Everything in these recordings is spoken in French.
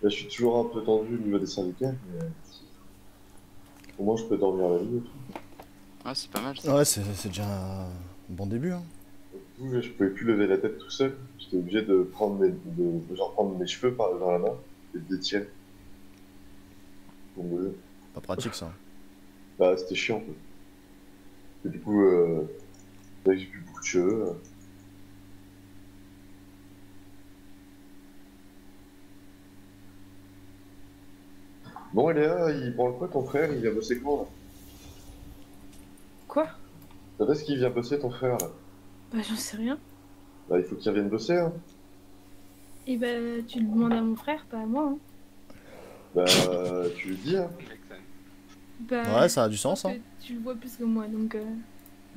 Là, je suis toujours un peu tendu au niveau des cervicales, mais au moins je peux dormir la nuit et tout. Ouais, c'est pas mal ça. Ouais, c'est déjà un bon début, hein. Du coup, je pouvais plus lever la tête tout seul. J'étais obligé de genre prendre mes cheveux dans la main et de les tirer pour me lever. Pas pratique, ça. Bah, c'était chiant, quoi. Et du coup, là, j'ai plus beaucoup de cheveux. Bon, Léa, il branle quoi ton frère? Il vient bosser quand, là? Quoi? Quand est-ce qu'il vient bosser ton frère, là? Bah j'en sais rien. Bah, il faut qu'il revienne bosser, hein. Et bah tu le demandes à mon frère, pas à moi, hein. Bah, tu lui dis, hein. Make sense. Bah Ouais, ça a du je pense sens, que hein. tu le vois plus que moi, donc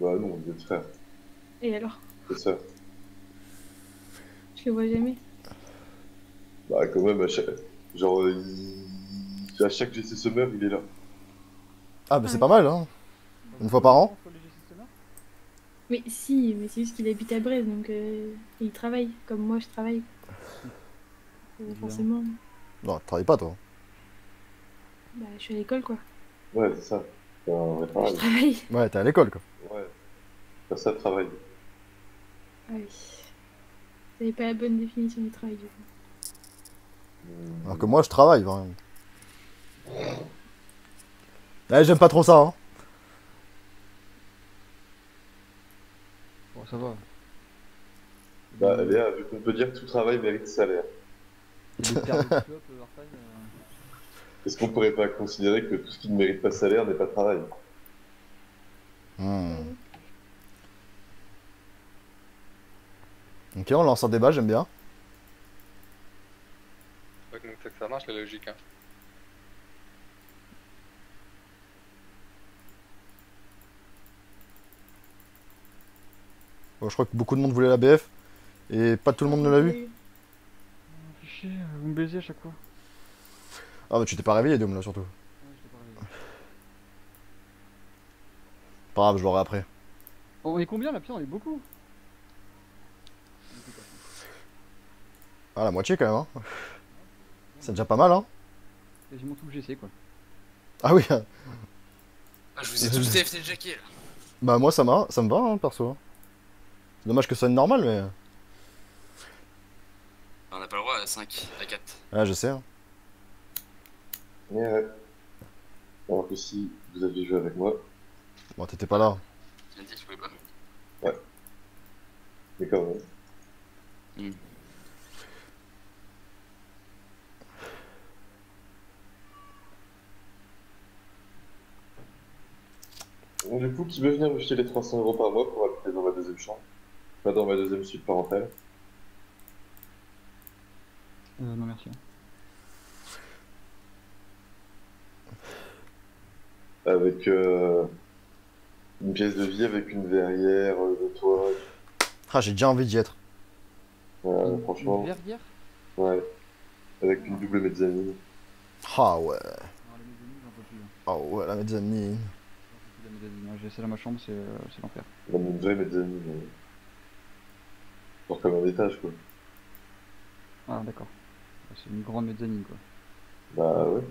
Bah, non, vous êtes frères. Et alors? C'est ça. Je le vois jamais. Bah, quand même, genre, à chaque GC Summer, il est là. Ah, bah Ah c'est ouais. pas mal, hein. Une fois par an. Mais si, mais c'est juste qu'il habite à Brest, donc il travaille, comme moi je travaille. Évidemment. Forcément, Non, tu travailles pas, toi. bah je suis à l'école quoi. Ouais, c'est ça. C'est un vrai Je travail. travaille. Ouais, t'es à l'école, quoi. Ouais, faire ça, travail. Ah oui. Vous avez pas la bonne définition du travail du coup. Alors que moi, je travaille, vraiment. Ouais, j'aime pas trop ça, hein. Bon, ça va. Bah, Léa, vu qu'on peut dire que tout travail mérite salaire, Et des terres de clope, Warfan, est-ce qu'on pourrait pas considérer que tout ce qui ne mérite pas salaire n'est pas travail? Hmm. Ok, on lance un débat, j'aime bien. Ouais, donc ça marche la logique. Hein. Bon, je crois que beaucoup de monde voulait la BF. Et pas tout le monde ne l'a eu. fais chier, vous me baisez à chaque fois. Ah, bah tu t'es pas réveillé, Dom, là, surtout. Ouais, je t'ai pas réveillé. Pas grave, je l'aurai après. On est combien là? Putain, on est beaucoup. Ah, la moitié, quand même, hein. C'est déjà pas mal, hein. Quasiment tout le GC quoi. Ah oui. Ah, je vous ai tous TFT de Jackie là. Bah moi, ça me va, hein, perso. C'est dommage que ça soit une normale, mais... On n'a pas le droit à 5, à 4. Ouais, je sais, hein. Ouais. Alors que si vous aviez joué avec moi, Bon, t'étais pas là. Tu m'as dit que je pouvais pas. mais quand même. Bon, du coup, qui veut venir me jeter les 300 € par mois pour habiter dans ma deuxième chambre? Pas dans ma deuxième suite parentale. Non merci. Avec une pièce de vie, avec une verrière, de toit. Ah, j'ai déjà envie d'y être. Franchement, Une verrière? ouais. Avec une double mezzanine. Ah ouais. Non, les mezzanines, j'en peux plus. Ah ouais, la mezzanine. J'en peux plus de la mezzanine. J'ai essayé dans ma chambre, c'est l'enfer. Même une vraie mezzanine. Genre comme un étage, quoi. Ah d'accord. C'est une grande mezzanine quoi. Bah ouais,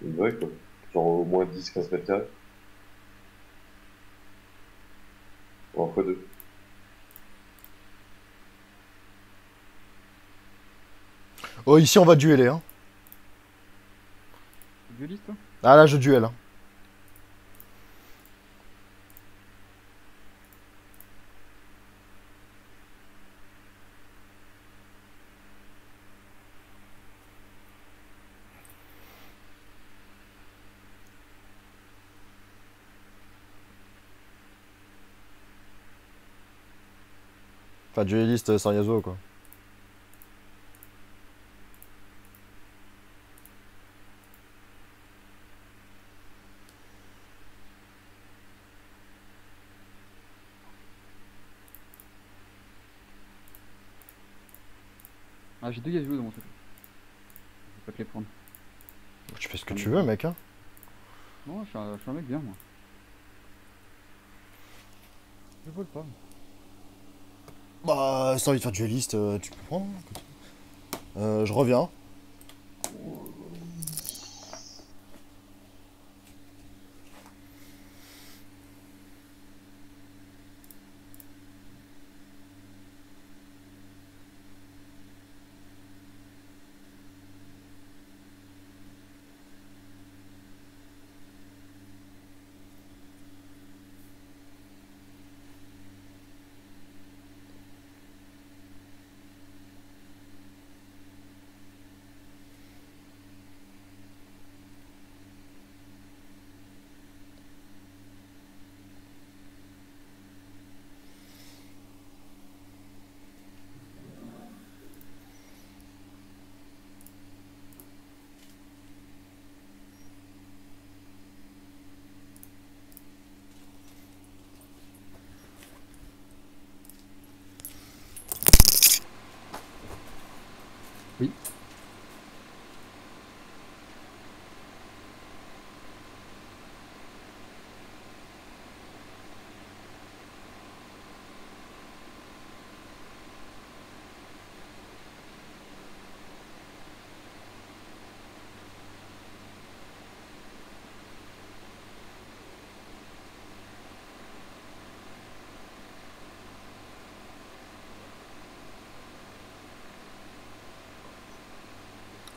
une vraie, quoi. Genre au moins 10-15 m². En x2. Oh, ici, on va dueler, hein. Dueliste toi? Ah là, je duel, hein. Enfin, dueliste sans Yasuo, quoi. Ah j'ai deux Yasuo dans mon truc. Je vais pas te les prendre. Tu fais ce que tu veux, mec, hein. Non, je suis un mec bien moi. Je vole pas. Bah, si t'as envie de faire dueliste, tu peux prendre, hein, écoute. Je reviens.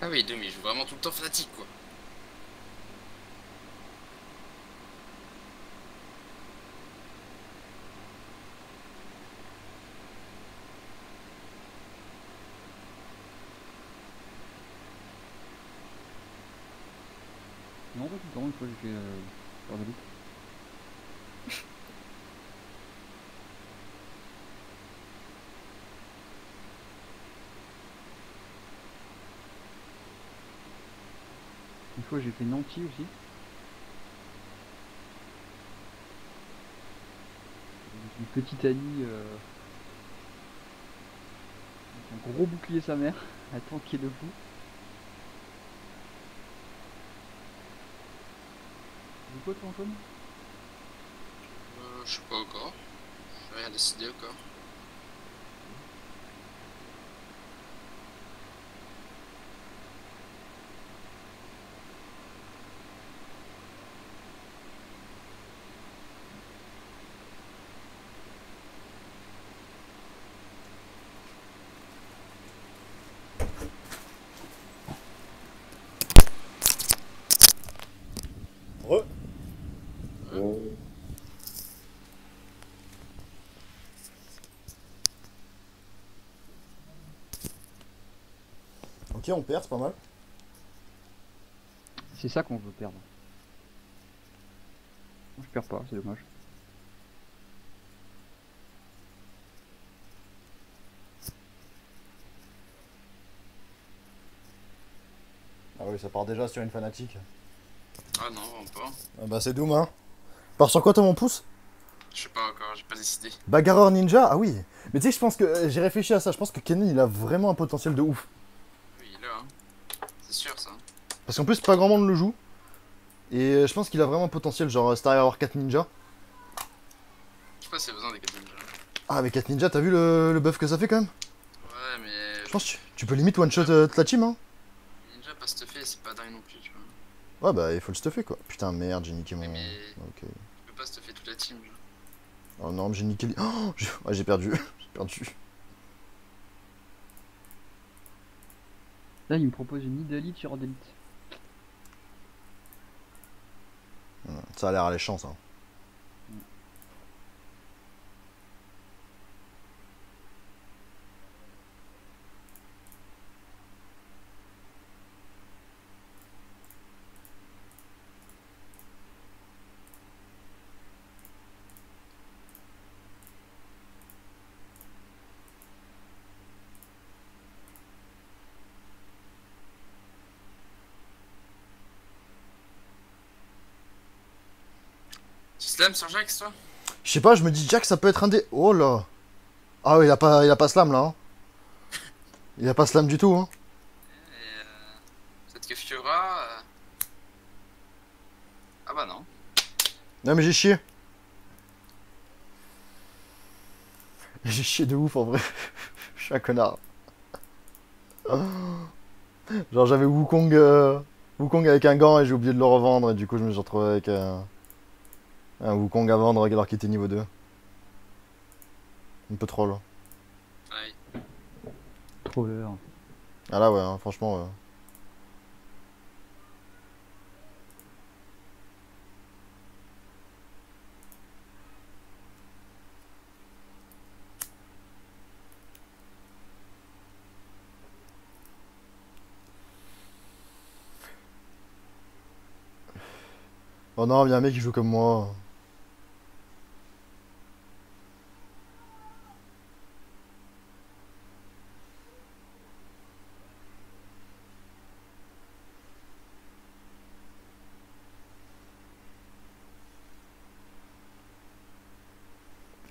oui, Doom, il joue vraiment tout le temps fanatique, quoi. Non, pas tout le temps, une fois j'ai fait faire de loop. Une fois j'ai fait Nancy aussi. Une petite Annie un gros bouclier sa mère, attends qu'il est debout. Du quoi toi Antoine? Je sais pas encore. J'ai rien décidé encore. Re. Ok, on perd, c'est pas mal. C'est ça qu'on veut perdre. Moi, je perds pas, c'est dommage. Ah oui, ça part déjà sur une fanatique. Ah non, vraiment pas. Ah bah c'est Doom, hein. Part sur quoi toi mon pouce? Je sais pas encore, j'ai pas décidé. Bagarreur ninja? Ah oui. Mais tu sais, je pense que j'ai réfléchi à ça. Je pense que Kenny il a vraiment un potentiel de ouf. Oui, là, hein. C'est sûr, ça. Parce qu'en plus, pas grand monde le joue. Et je pense qu'il a vraiment un potentiel, genre Star Wars 4 Ninja. Je sais pas s'il y a besoin des 4 ninjas. Ah, mais 4 Ninja, t'as vu le buff que ça fait quand même? Ouais, mais. Je pense que tu peux limite one shot toute la team, hein. Ninja pas stuffé, c'est pas dingue non plus, tu vois. Ouais, bah il faut le stuffer quoi. Putain, merde, j'ai niqué mon. Mais Ok. tu peux pas stuffer toute la team, genre. Oh non, mais j'ai niqué. Oh, ouais, j'ai perdu. J'ai perdu. Là il me propose une Nidalee tir d'élite. Ça a l'air alléchant ça. Tu slam sur Jax, toi? Je sais pas, je me dis Jack ça peut être un des. Oh là. Ah ouais, il a pas slam là. Hein. Il a pas slam du tout. Hein. Et peut-être que Fiora. Ah bah non. Non mais j'ai chié. J'ai chié de ouf en vrai. Je suis un connard. Genre j'avais Wukong, Wukong avec un gant et j'ai oublié de le revendre et du coup je me suis retrouvé avec un Wukong à vendre alors qu'il était niveau 2. Un peu troll. Ouais. Troller. Ah là ouais, hein, franchement. Oh non, il y a un mec qui joue comme moi.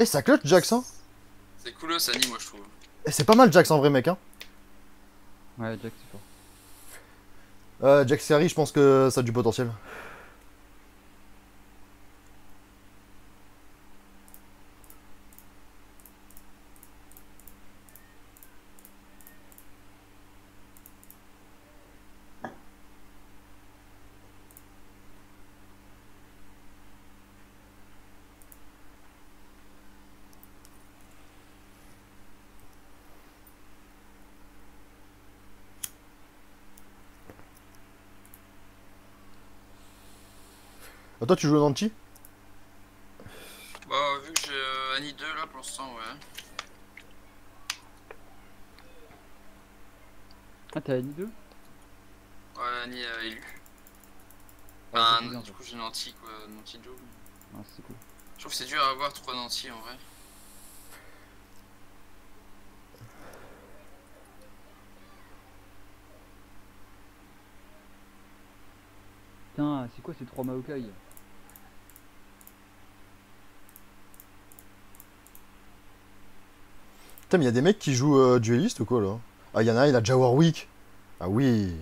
Eh, ça clutch Jax, hein. C'est cool, ça anime, moi, je trouve. Eh, c'est pas mal Jax en vrai, mec, hein. Ouais, Jack c'est fort. Jax Harry, je pense que ça a du potentiel. Ah, toi, tu joues Nanti? Bah, vu que j'ai Annie 2 là pour l'instant, ouais. Ah, t'as Annie 2? Ouais, Annie élu. Ah, ça, Enfin, c'est bien, du ça. coup, j'ai Nanti quoi, Nanti Joe. Ah, c'est cool. Je trouve que c'est dur à avoir 3 Nanti en vrai. Putain, c'est quoi ces 3 Maokai? Putain, mais y a des mecs qui jouent dueliste ou quoi là? Ah, y en a un, il a déjà Warwick. Ah oui.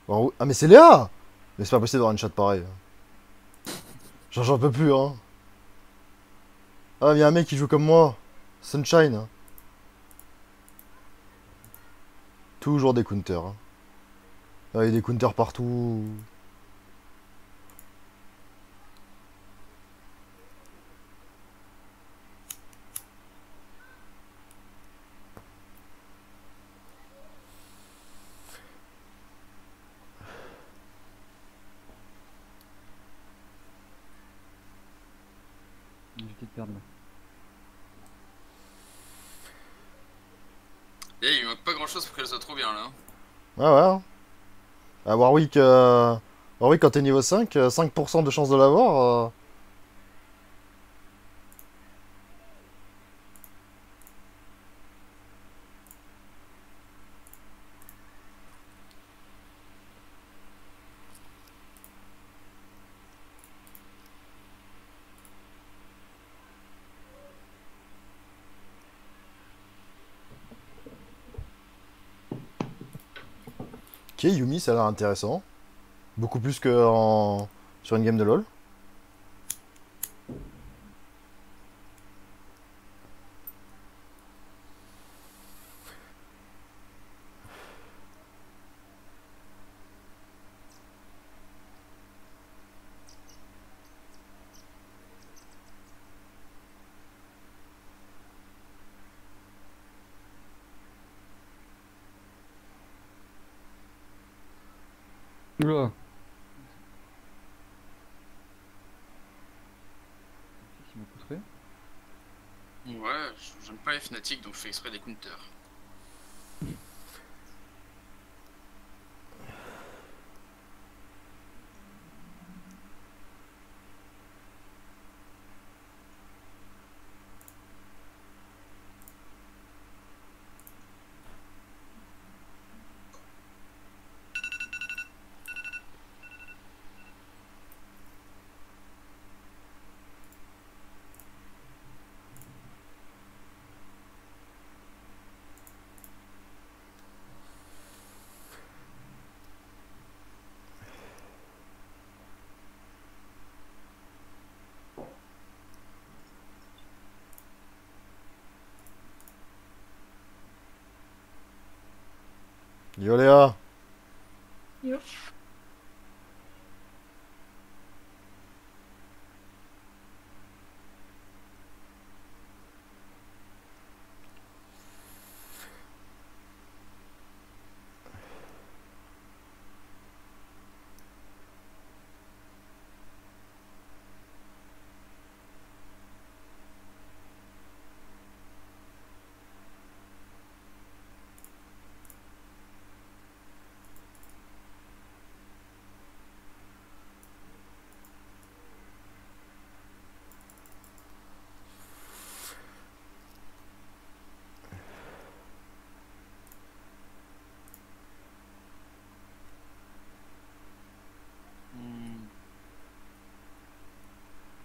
Ah, mais c'est Léa! Mais c'est pas possible d'avoir une chatte pareille. Genre, j'en peux plus, hein. Ah, mais y a un mec qui joue comme moi. Sunshine. Hein. Toujours des counters. Hein. Ah, y a des counters partout. Je vais peut-être perdre là. Et il manque pas grand chose pour qu'elle soit trop bien là. Ah ouais. Hein. Ah, Warwick, Warwick, quand t'es niveau 5, 5% de chance de l'avoir. Ok, Yumi, ça a l'air intéressant. Beaucoup plus que sur une game de LoL. Oula! Qu'est-ce qu'il m'a poussé? Ouais, j'aime pas les Fnatic donc je fais exprès des counters. Yo Léa. Yo.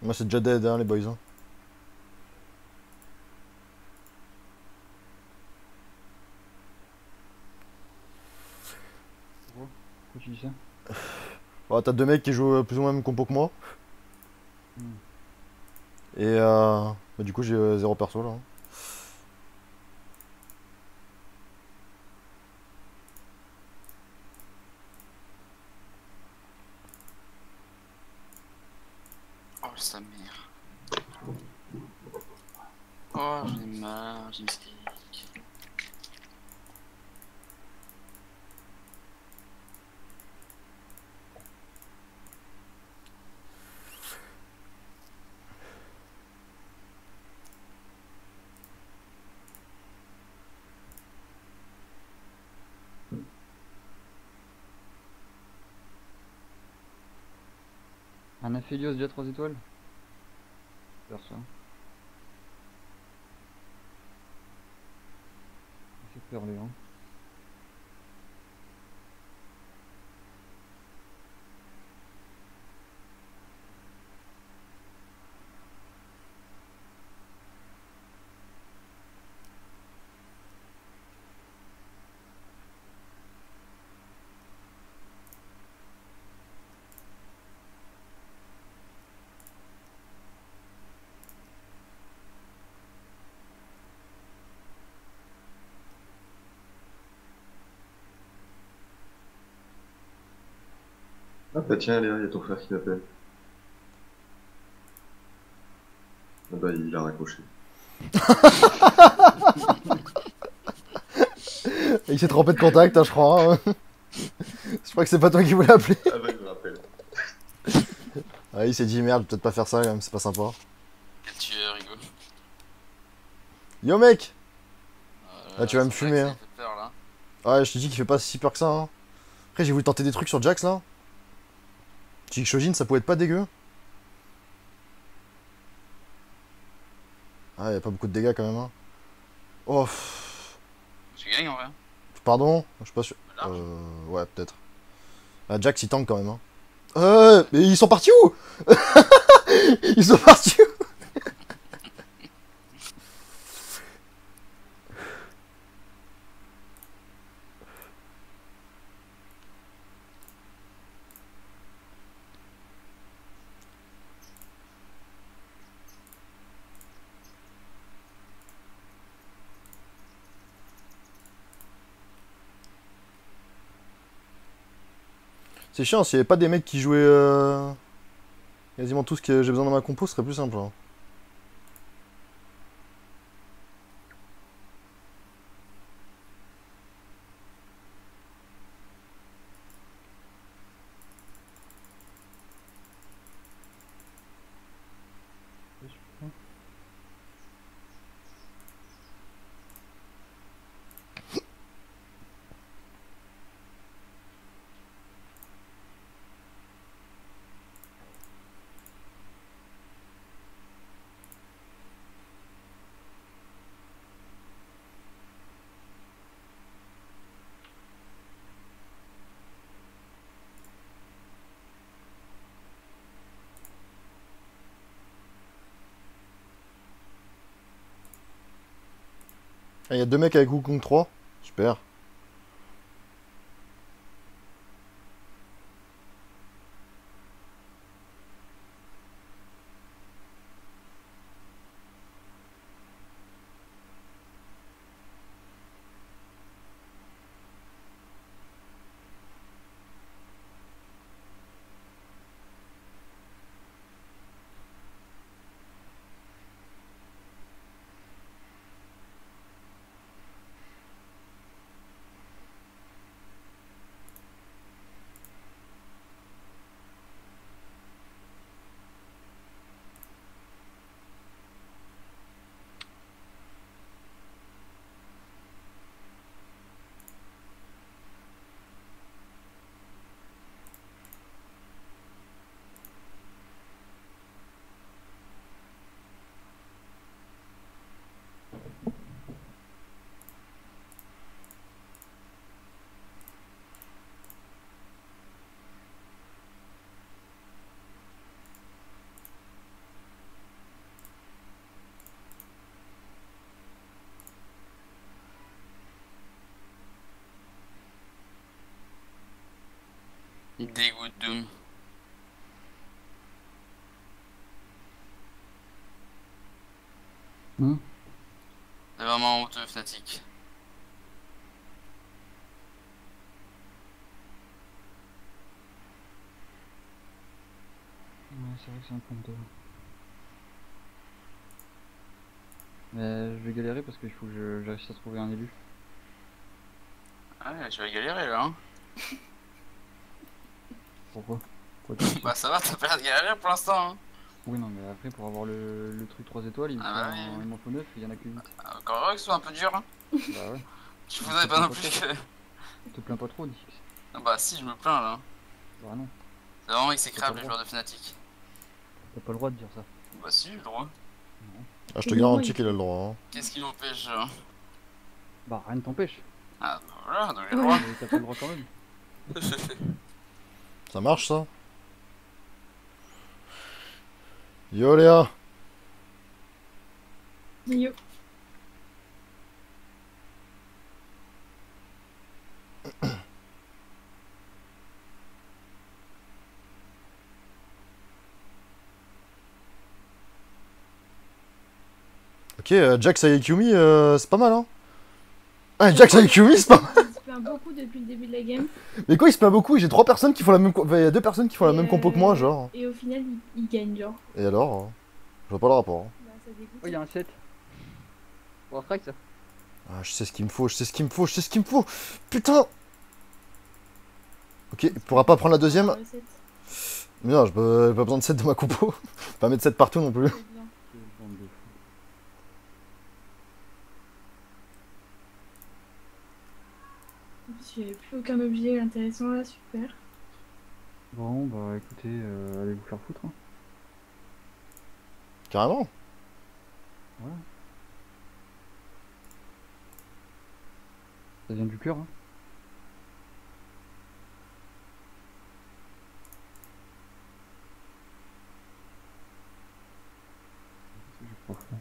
Moi, c'est déjà dead, hein, les boys. Hein. Pourquoi tu dis ça? Ouais, t'as deux mecs qui jouent plus ou moins même compo que moi. Hmm. Et bah, du coup, j'ai zéro perso là. Hein. Oh sa mère. Oh j'en ai marre, j'ai une steak. Un Aphelios déjà 3 étoiles. Faire ça. Ça fait peur les gens. Ah bah tiens, Léa, il y a ton frère qui t'appelle. Ah bah il a raccroché. Il s'est trompé de contact, hein, je crois. Hein. Je crois que c'est pas toi qui voulais appeler. Ah bah il me rappelle. Ah, il s'est dit merde, peut-être pas faire ça quand même, c'est pas sympa. Quel tueur, rigole. Yo mec! Ah, tu vas me c'est vrai fumer, que ça hein. fait peur là. Ouais, je te dis qu'il fait pas si peur que ça. Hein. Après, j'ai voulu tenter des trucs sur Jax là. Tu dis que Shojin ça pouvait être pas dégueu. Ah, y a pas beaucoup de dégâts quand même. Hein. Oh, Tu gagnes en vrai. pardon? Je suis pas sûr. Large. Ouais, peut-être. Ah, Jax il tank quand même. Hein. Mais ils sont partis où? Ils sont partis où? C'est chiant, s'il y avait pas des mecs qui jouaient quasiment tout ce que j'ai besoin dans ma compo, ce serait plus simple. Hein. Ah, il y a deux mecs avec Wukong 3. Super. Il dégoûte Doom. C'est vraiment honteux Fnatic. Ouais, c'est vrai que c'est un peu honteux. Mais je vais galérer parce qu'il faut que je réussisse à trouver un élu. Ah ouais, tu vas galérer là hein. Pourquoi? Pourquoi tu dis ça? Bah ça va, t'as pas l'air de galérer pour l'instant hein. Oui, non, mais après, pour avoir le truc 3 étoiles, Ah bah oui. il m'en faut 9 et il y en a que 8. Encore heureux que ce soit un peu dur hein. Bah ouais. Je voudrais pas non plus que... Te plains pas trop, Dix. Ah bah si, je me plains là. Bah non. C'est vraiment exécrable les joueurs de Fnatic. T'as pas le droit de dire ça. Bah si, j'ai le droit. Ah, je te garantis qu'il a le droit. Hein. Qu'est-ce qui l'empêche Bah rien ne t'empêche. Ah, bah voilà, donc j'ai le droit. Mais t'as pas le droit quand même. Ça marche ça? Yo Léa! Yo. Ok, Jax avec Yumi, c'est pas mal hein? Ah, Jax avec Yumi, c'est pas mal! Il se plaint beaucoup depuis le début de la game. Mais quoi, il se plaint beaucoup? J'ai 3 personnes qui font la même. Enfin, il y a 2 personnes qui font la Et, même compo que moi, genre. Et au final, il gagne, genre. Et alors? Je vois pas le rapport. Hein. Bah, ça dégoûte. Oh, y'a un 7. Pour un strike ça. Ah, je sais ce qu'il me faut, je sais ce qu'il me faut, je sais ce qu'il me faut! Putain! Ok, il pourra pas prendre la deuxième? Recette, Mais non, j'ai pas besoin de 7 dans ma compo. Pas mettre 7 partout non plus. c'est bien. Quelle bande de fous. En plus, j'avais plus aucun objet intéressant là, super. Bon bah écoutez, allez vous faire foutre. Hein. Carrément. Ça vient du cœur. Hein. Je suis profond.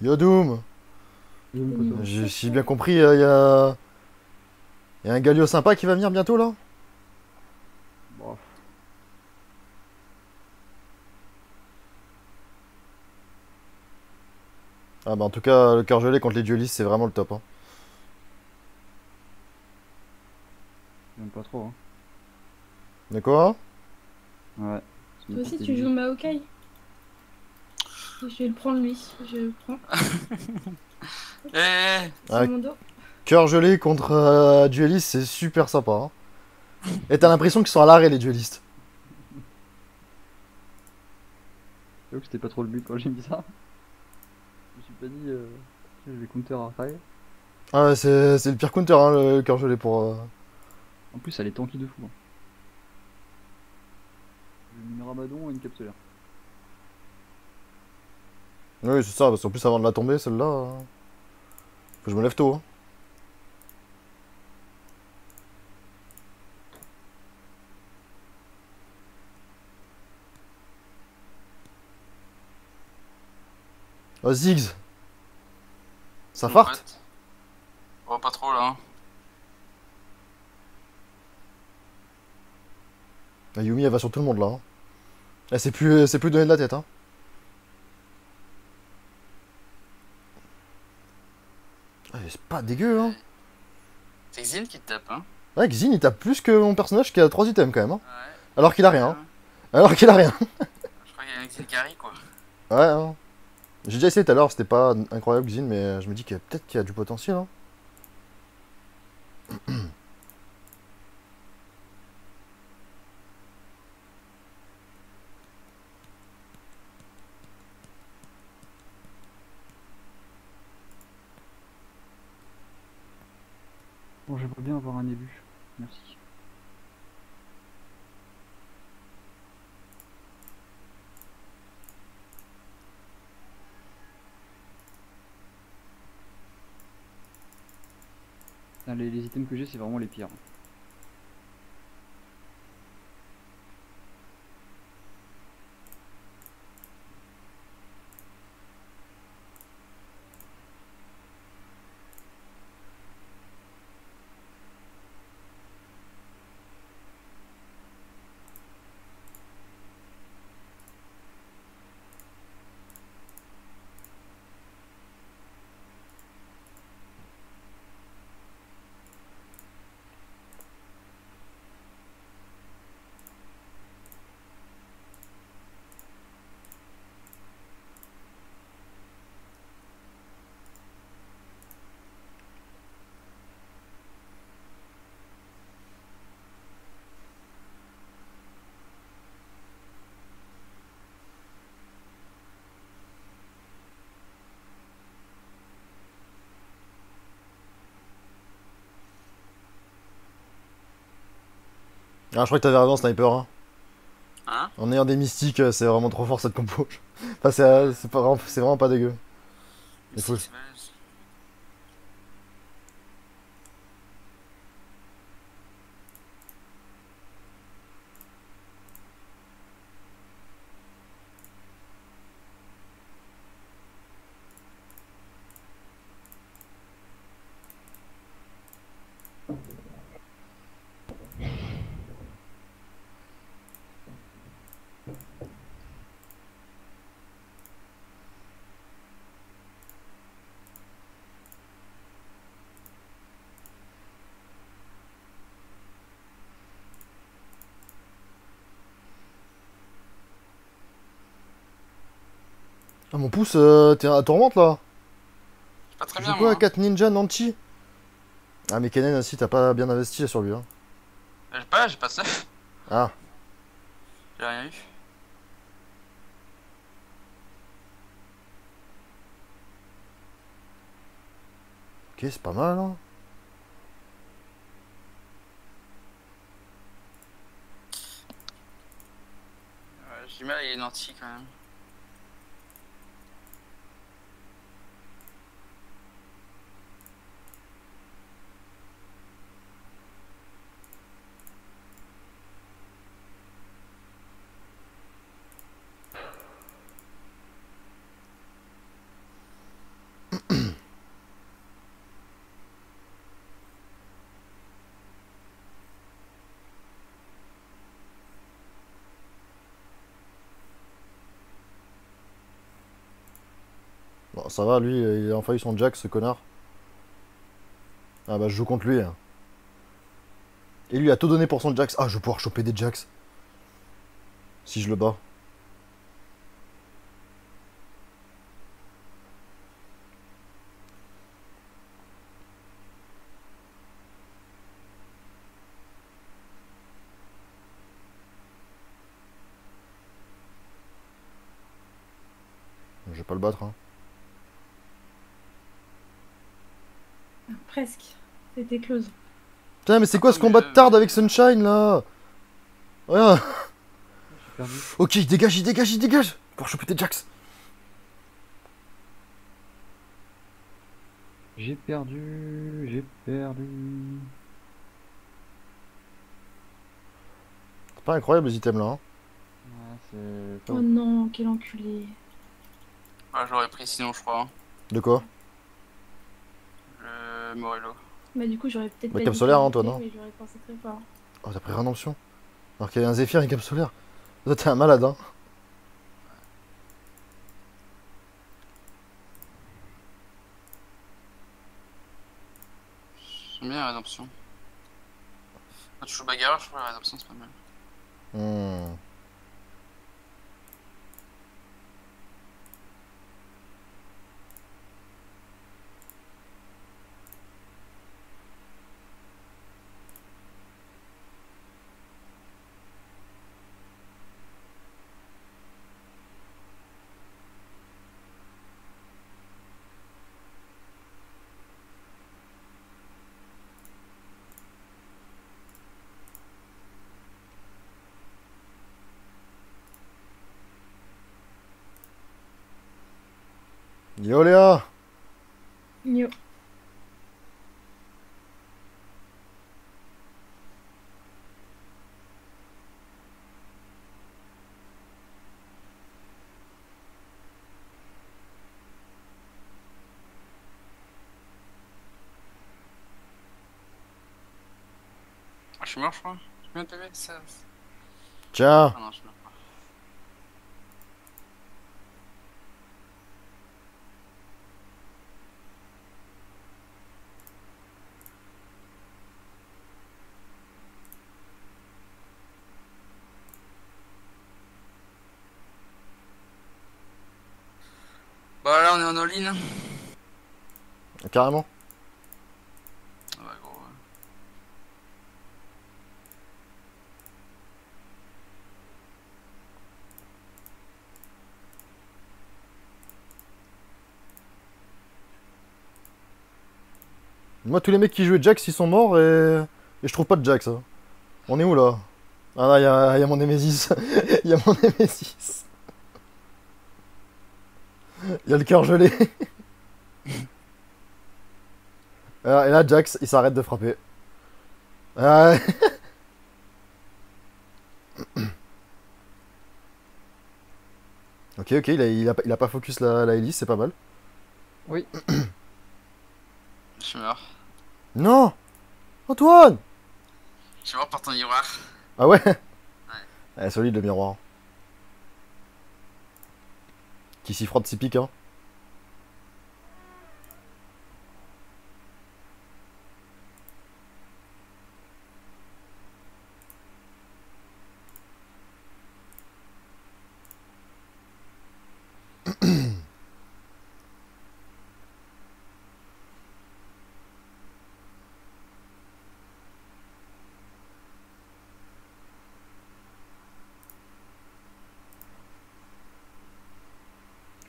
Yo Doom! J'ai si bien compris, il y a un Galio sympa qui va venir bientôt là? Bon. Ah bah en tout cas, le cœur gelé contre les duelistes, c'est vraiment le top. Hein. J'aime pas trop. Hein. De quoi? Ouais. Toi aussi, tu joues Maokai? Je vais le prendre lui, je le prends. Eh, Sur Ah, mon dos. cœur gelé contre dueliste, c'est super sympa. Hein. Et t'as l'impression qu'ils sont à l'arrêt les duelistes. J'avoue que c'était pas trop le but quand j'ai mis ça. Je me suis pas dit je vais counter après. Ah ouais, c'est le pire counter, hein, le cœur gelé pour. En plus elle est tanky de fou. Hein. J'ai mis une Ramadon et une capsulaire. Oui, c'est ça, parce qu'en plus avant de la tomber, celle-là. Faut que je me lève tôt. Hein. Oh, Ziggs! Ça mon farte? pote. Oh, pas trop là. Hein. Ah, Yumi, elle va sur tout le monde là. Hein. Elle sait plus donner de la tête. Hein. Ah, c'est pas dégueu, hein. C'est Xin qui te tape, hein. Ouais, Xin il tape plus que mon personnage qui a 3 items quand même. Hein. Ouais. Alors qu'il a rien. Hein. Alors qu'il a rien. Je crois qu'il y a un Xin carry, quoi. Ouais, hein. J'ai déjà essayé tout à l'heure, c'était pas incroyable Xin, mais je me dis qu'il y a peut-être qu'il y a du potentiel. Hein. Bon j'aimerais bien avoir un élu. Merci. Putain, les items que j'ai c'est vraiment les pires. Ah, je crois que t'avais raison, sniper. Hein. Hein? En ayant des mystiques, c'est vraiment trop fort cette compo. Enfin, c'est pas vraiment, c'est vraiment pas dégueu. Mais faut- c'est balèze. Ah, mon pouce, t'es à tourmente là. C'est pas très Tu bien, joues quoi, moi. 4 ninja Nanchi? Ah, mais Kennen aussi, t'as pas bien investi sur lui. Hein. J'ai pas ça. Ah, J'ai rien eu. ok, c'est pas mal. Hein. J'ai du mal à les nantis quand même. Bon, ça va, lui, il a enfin eu son Jack, ce connard. Ah bah, je joue contre lui. Hein. Et lui a tout donné pour son Jax. Ah, je vais pouvoir choper des Jax. Si je le bats. Je vais pas le battre. Hein. Presque. C'était close. Putain, mais c'est quoi ce combat de tarde avec Sunshine là? Rien. J'ai perdu. Ok, il dégage, il dégage, il dégage. Pour choper tes Jax. J'ai perdu. J'ai perdu. C'est pas incroyable les items là. Hein. Ouais, c'est. Oh non, quel enculé. Ah, j'aurais pris sinon, je crois. Hein. De quoi? Le Morello. Bah du coup j'aurais peut-être Bah, pas Cap dit solaire, que hein, toi, j'étais, non? mais j'aurais pensé très fort. Oh, t'as pris rédemption. Alors qu'il y avait un Zephyr et une Cap solaire. Toi, t'es un malade, hein. J'aime bien la rédemption. Quand tu joues bagarreur, je trouve la rédemption c'est pas mal. Hmm. Yo Léa. Yo. Ah, je suis mort, je crois. Je suis bien PV, ça. Tiens. Ah non, je suis mort. Bah là, on est en all-in. Hein. Carrément. Ah bah gros. Moi, tous les mecs qui jouaient Jax, ils sont morts et je trouve pas de Jax. Hein. On est où là? Ah non, y a mon Némésis. Y a mon Némésis. Y a le cœur gelé. Et là, Jax, il s'arrête de frapper. Ah, ouais. Ok, il a pas focus la hélice, c'est pas mal. Oui. Je suis mort. Non, Antoine. Je suis mort par ton miroir. Ah ouais. Solide le miroir. Qui s'y frotte, s'y pique, hein.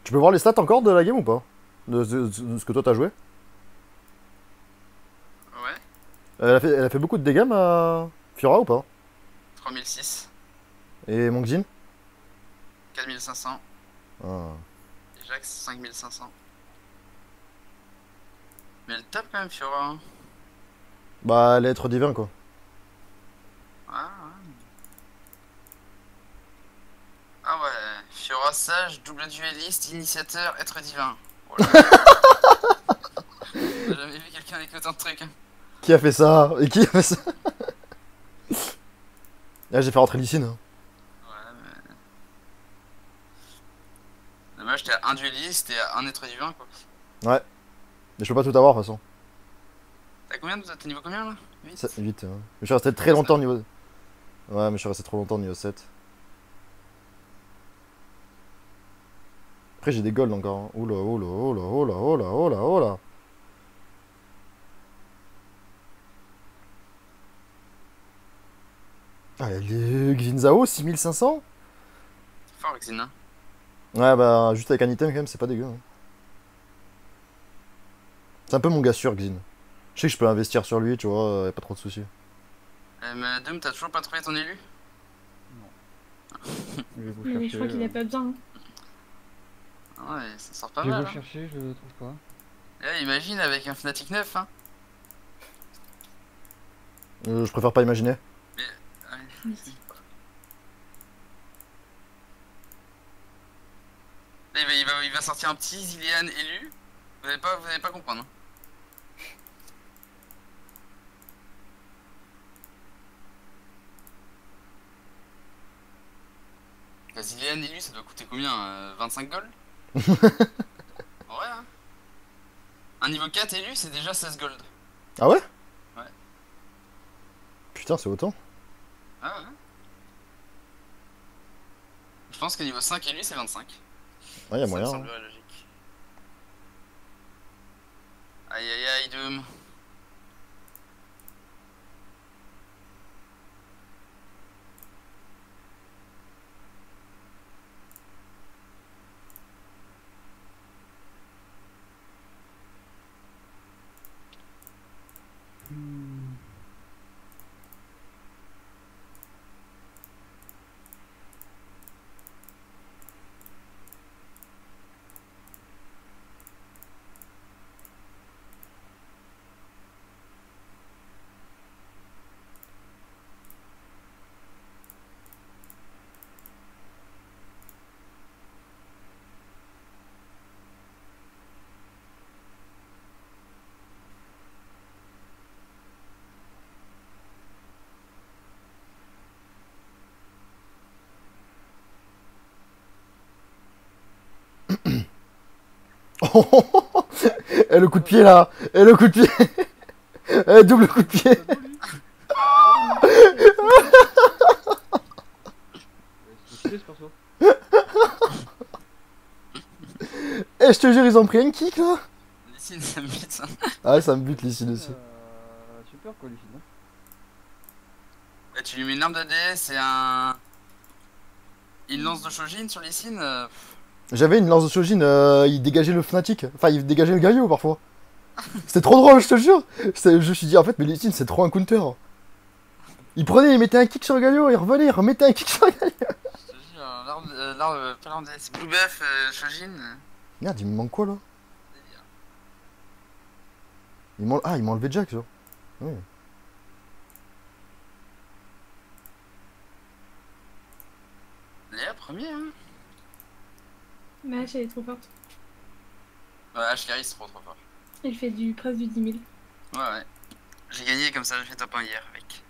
Tu peux voir les stats encore de la game ou pas de ce que toi t'as joué. Ouais. Elle a fait beaucoup de dégâts, ma Fiora, ou pas? 3006. Et mon Xin? 4500. Ah. Et Jax 5500. Mais elle tape quand même Fiora. Hein. Bah, elle est être divin, quoi. Ah ouais, Fiora sage, double dueliste, initiateur, être divin. Voilà. J'ai jamais vu quelqu'un avec autant de trucs. Hein. Qui a fait ça? Et qui a fait ça? Là, j'ai fait rentrer Lysine. Hein. Ouais, mais. Dommage, t'es à un dueliste et à un être divin quoi. Ouais. Mais je peux pas tout avoir, de toute façon. T'as combien? T'es niveau combien là? 8 8. Mais je suis resté très longtemps au niveau. Ouais, mais je suis resté trop longtemps au niveau 7. Après, j'ai des golds encore. Hein. Oula, oula, oula, oula, oula, oula, oula. Ah, les Grinzao, 6500? C'est fort, Xin. Hein. Ouais, bah, juste avec un item, quand même, c'est pas dégueu. Hein. C'est un peu mon gars sûr, Xin. Je sais que je peux investir sur lui, tu vois, y a pas trop de soucis. Mais Doom, t'as toujours pas trouvé ton élu? Je vais vous Mais chercher. je crois qu'il a pas besoin. Hein. Ah ouais, ça sort pas Je vais mal. vous Hein. chercher, je le trouve pas. Et là, imagine avec un Fnatic 9. Hein. Je préfère pas imaginer. Ouais. Mais Là, il va sortir un petit Zilean élu. Vous allez pas comprendre. Hein. La Zilean élu, ça doit coûter combien 25 gold? En vrai, hein. Un niveau 4 élu, c'est déjà 16 gold. Ah ouais? Ouais. Putain, c'est autant. Ah ouais. Je pense que niveau 5 élu, c'est 25. Ouais, y'a Ça me moyen. Hein. semblerait logique. Aïe aïe aïe, Doom. Et le coup de pied là. Et le coup de pied. Et double coup de pied. C'est ce perso. Et je te jure, ils ont pris un kick là. Lysine, ça me bute ça. Ah, ça me bute Lysine aussi. Super quoi, les filles. Hein. Bah, tu lui mets une arme de DS et un. Il lance de Shojin sur Lysine. J'avais une lance de Shojin, il dégageait le Fnatic. Enfin, il dégageait le Gaio parfois. C'était trop drôle, je te jure. Je me suis dit, en fait, mais Lysine, c'est trop un counter. Il prenait, il mettait un kick sur Galio, il revenait, il remettait un kick sur Galio. Je te jure, l'arme, c'est Blue Buff, Shojin. Merde, il me manque quoi là? Ah, il m'a enlevé Jack, ça. Oui. Léa, premier, hein. Ma hache, elle est trop forte. Ouais, Ashkari, c'est trop fort. Elle fait du presque du 10 000. Ouais. J'ai gagné comme ça, j'ai fait top 1 hier avec.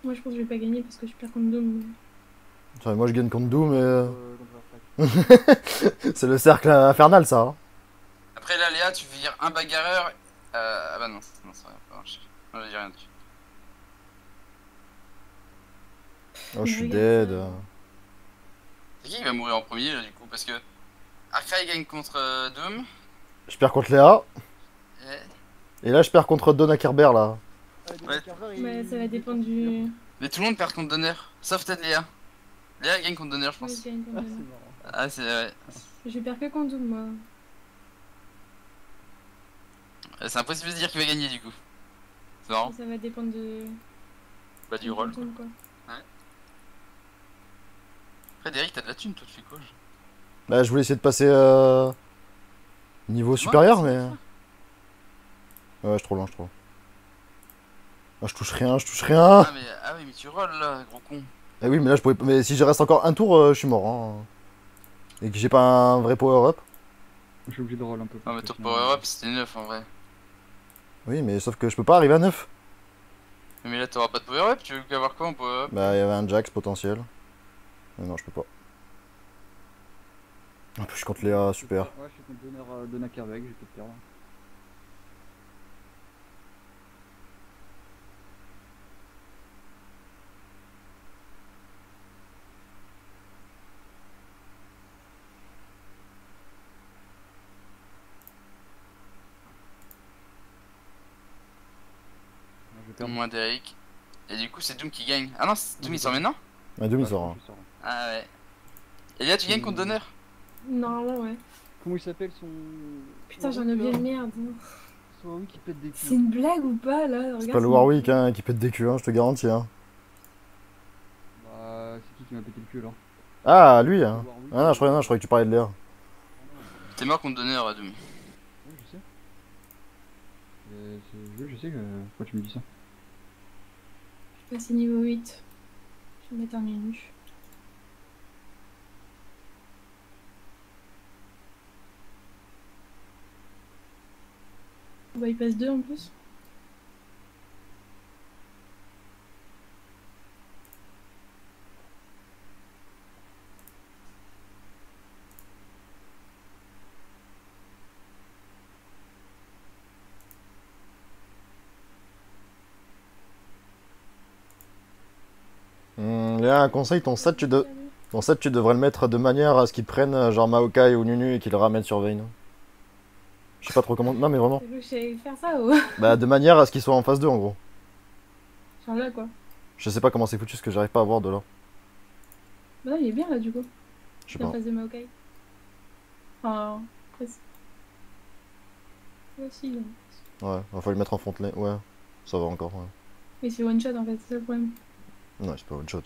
Moi, je pense que je vais pas gagner parce que je perds contre Doom. Enfin, moi je gagne contre Doom, mais. Contre Airstrike. C'est le cercle infernal, ça. Hein. Après là, Léa, tu vires un bagarreur. Ah bah non, ça va pas marcher. Non, j'ai dit rien dessus. Oh, je suis Regarde dead. ça. C'est qui va mourir en premier là du coup? Parce que Arcray gagne contre Doom. Je perds contre Léa. Et... Et là, je perds contre Donna Kerber, là. Ouais, ça va dépendre du. Mais tout le monde perd contre Donner, sauf peut-être Léa. Léa gagne contre Donner, je Ouais, pense. je gagne contre Ah, Doom. c'est marrant. Ah, c'est ouais. Je perds que contre Doom, moi. C'est impossible de se dire qu'il va gagner du coup. C'est marrant. Ça va dépendre de. Bah, du rôle. Doom, quoi. Après, Derek, t'as de la thune, toi, tu fais quoi? Là, je voulais essayer de passer niveau supérieur, mais. Ouais, je suis trop loin, je suis trop loin. Ah, je touche rien, je touche rien. Ah oui, mais tu rolls là, gros con. Eh oui, mais là, je pourrais. Mais si je reste encore un tour, je suis mort. Hein. Et que j'ai pas un vrai power-up. Je suis obligé de roll un peu. Non, mais parce ton que power up c'était 9 en vrai. Oui, mais sauf que je peux pas arriver à 9. Mais là, t'auras pas de power up, tu veux qu'avoir quoi en power up? Bah, il y avait un Jax potentiel. Mais non, je peux pas. En plus, je suis contre Léa, super. Ouais, je suis contre Donna Kerbeck, j'ai peut-être perdre. Je vais perdre. Moins Derek. Et du coup, c'est Doom qui gagne. Ah non, Doom il sort maintenant? Ah, Doom, il Ouais, sort. Hein. je sors. Ah ouais. Et là, tu gagnes contre Donner? Normalement, ouais. Comment il s'appelle son. Putain, j'en ai oublié une merde. Son Warwick qui pète des C'est culs. une blague ou pas, là? C'est Regarde pas le son- Warwick hein, qui pète des culs, hein, je te garantis. Hein. Bah, c'est qui m'a pété le cul alors? Ah, lui, hein. Le Warwick, Ah, non, je croyais que tu parlais de Léa. T'es mort contre Donner, Doom. Ouais, je sais. Je sais que. Pourquoi tu me dis ça? Je suis passé niveau 8. Je vais mettre un menu. Bah, il passe 2 en plus. Léa, un conseil, ton set, tu devrais le mettre de manière à ce qu'ils prennent genre Maokai ou Nunu et qu'ils le ramènent sur Vayne. Je sais pas trop comment. Non, mais vraiment. Je sais faire ça ou. Bah, de manière à ce qu'ils soient en phase 2 en gros. Genre là, quoi. Je sais pas comment c'est foutu, ce que j'arrive pas à voir de là. Bah non, il est bien là, du coup. Je sais La pas. phase de Maokai. Enfin, presque. Ouais, si, là. Ouais, va falloir le mettre en front lane. Ouais, ça va encore. Ouais. Mais c'est one shot en fait, c'est ça le problème. Non, c'est pas one shot.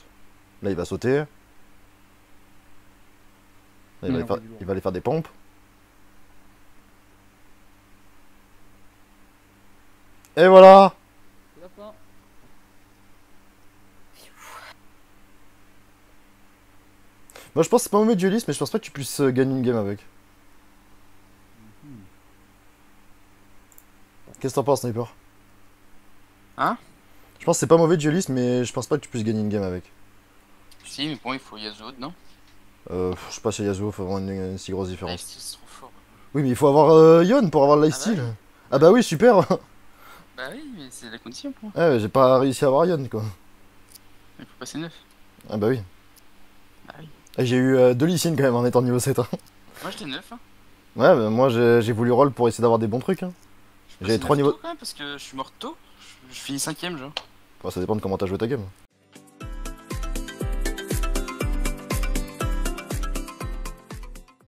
Là, il va sauter. Là, il, va Ouais, aller faire... on fait du lourd. il va aller faire des pompes. Et voilà! C'est la fin. Moi, je pense que c'est pas mauvais dueliste, mais je pense pas que tu puisses gagner une game avec. Qu'est-ce que t'en penses, Sniper? Hein? Je pense que c'est pas mauvais dueliste, mais je pense pas que tu puisses gagner une game avec. Si, mais pour moi, il faut Yasuo, non? Je sais pas si Yasuo fait vraiment une si grosse différence. Lifesteal, c'est trop fort. Oui, mais il faut avoir Yon pour avoir le lifesteal. Ah bah oui, super! Bah oui, mais c'est la condition pour moi. Ouais, mais j'ai pas réussi à avoir Yon, quoi. Il faut passer 9. Ah bah oui. Bah oui. Et j'ai eu 2 Lee Sin quand même en étant niveau 7. Hein. Moi, j'étais 9. Hein. Ouais, bah moi j'ai voulu roll pour essayer d'avoir des bons trucs. Hein. Je J'avais passais 3 9 niveaux. tôt, quand même, parce que je suis mort tôt. Je finis 5ème, genre. Bon, ça dépend de comment t'as joué ta game.